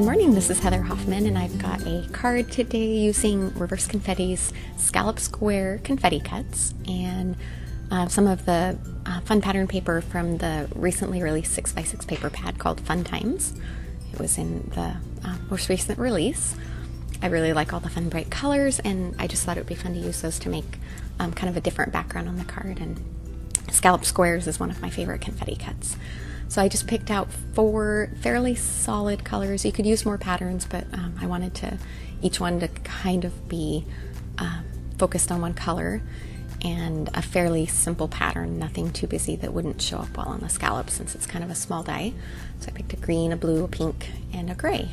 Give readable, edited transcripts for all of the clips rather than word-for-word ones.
Good morning, this is Heather Hoffman, and I've got a card today using Reverse Confetti's Scallop Square confetti cuts and some of the fun pattern paper from the recently released 6x6 paper pad called Fun Times. It was in the most recent release. I really like all the fun bright colors, and I just thought it would be fun to use those to make kind of a different background on the card, and Scallop Squares is one of my favorite confetti cuts. So I just picked out 4 fairly solid colors. You could use more patterns, but I wanted each one to kind of be focused on one color and a fairly simple pattern, nothing too busy that wouldn't show up well on the scallop since it's kind of a small die. So I picked a green, a blue, a pink, and a gray.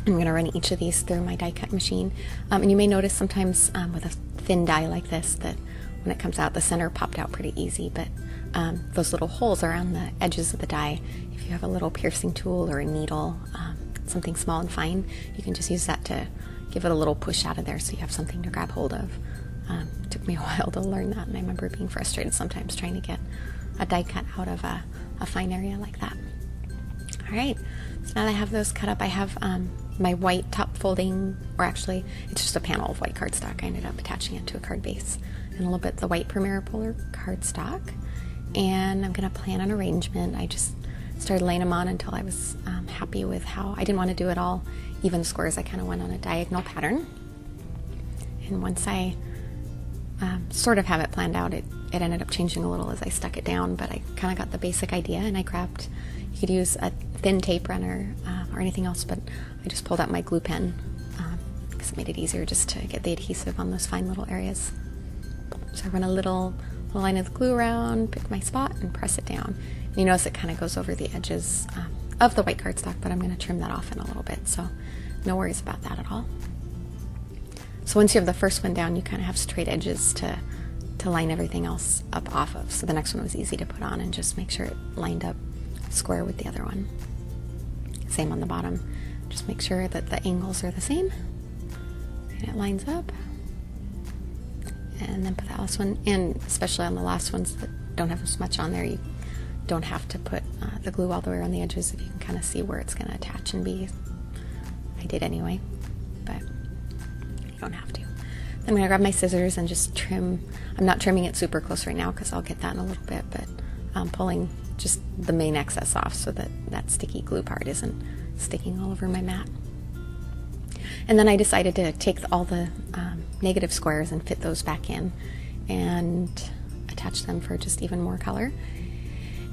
I'm going to run each of these through my die cut machine. And you may notice sometimes with a thin die like this that when it comes out, the center popped out pretty easy, but those little holes around the edges of the die, if you have a little piercing tool or a needle, something small and fine, you can just use that to give it a little push out of there so you have something to grab hold of. It took me a while to learn that, and I remember being frustrated sometimes trying to get a die cut out of a fine area like that. All right, so now that I have those cut up, I have my white top folding, or actually it's just a panel of white cardstock. I ended up attaching it to a card base, and a little bit the white Premier Polar cardstock. And I'm going to plan an arrangement. I just started laying them on until I was happy with how, I didn't want to do it all even squares. I kind of went on a diagonal pattern. And once I sort of have it planned out, it ended up changing a little as I stuck it down, but I kind of got the basic idea, and I grabbed, you could use a thin tape runner or anything else, but I just pulled out my glue pen because it made it easier just to get the adhesive on those fine little areas. So I run a little line of the glue around, pick my spot, and press it down. And you notice it kind of goes over the edges of the white cardstock, but I'm going to trim that off in a little bit, so no worries about that at all. So once you have the first one down, you kind of have straight edges to line everything else up off of. So the next one was easy to put on and just make sure it lined up square with the other one. Same on the bottom. Just make sure that the angles are the same and it lines up. And then put that last one, and especially on the last ones that don't have as much on there, you don't have to put the glue all the way around the edges if you can kind of see where it's going to attach and be. I did anyway, but you don't have to. Then I'm going to grab my scissors and just trim. I'm not trimming it super close right now because I'll get that in a little bit, but I'm pulling just the main excess off so that that sticky glue part isn't sticking all over my mat. And then I decided to take all the negative squares and fit those back in and attach them for just even more color.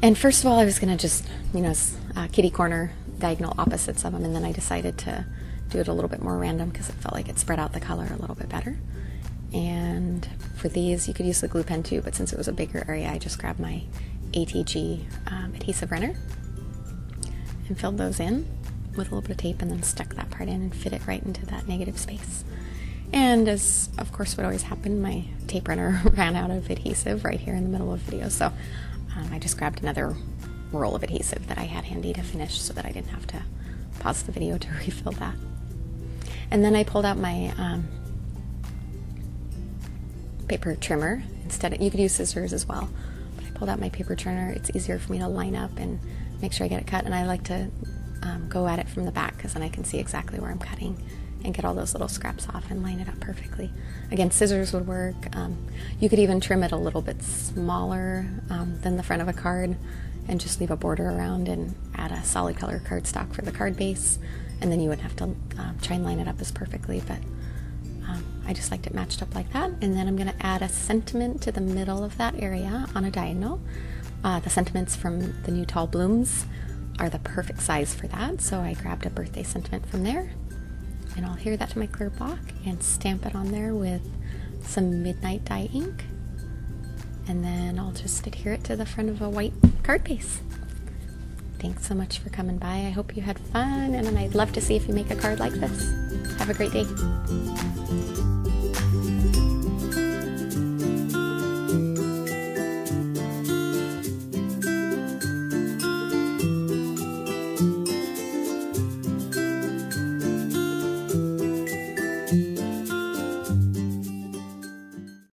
And first of all, I was going to just, kitty corner diagonal opposites of them, and then I decided to do it a little bit more random because it felt like it spread out the color a little bit better. And for these, you could use the glue pen too, but since it was a bigger area, I just grabbed my ATG adhesive runner and filled those in with a little bit of tape, and then stuck that part in and fit it right into that negative space. And as of course would always happen, my tape runner ran out of adhesive right here in the middle of the video, so I just grabbed another roll of adhesive that I had handy to finish so that I didn't have to pause the video to refill that. And then I pulled out my paper trimmer. You could use scissors as well, but I pulled out my paper trimmer. It's easier for me to line up and make sure I get it cut, and I like to go at it from the back because then I can see exactly where I'm cutting and get all those little scraps off and line it up perfectly. Again, scissors would work. You could even trim it a little bit smaller than the front of a card and just leave a border around and add a solid color cardstock for the card base, and then you wouldn't have to try and line it up as perfectly, but I just liked it matched up like that. And then I'm going to add a sentiment to the middle of that area on a diagonal. The sentiments from the new Tall Blooms are the perfect size for that, so I grabbed a birthday sentiment from there, and I'll adhere that to my clear block and stamp it on there with some Midnight Dye ink, and then I'll just adhere it to the front of a white card base. Thanks so much for coming by. I hope you had fun, and I'd love to see if you make a card like this. Have a great day.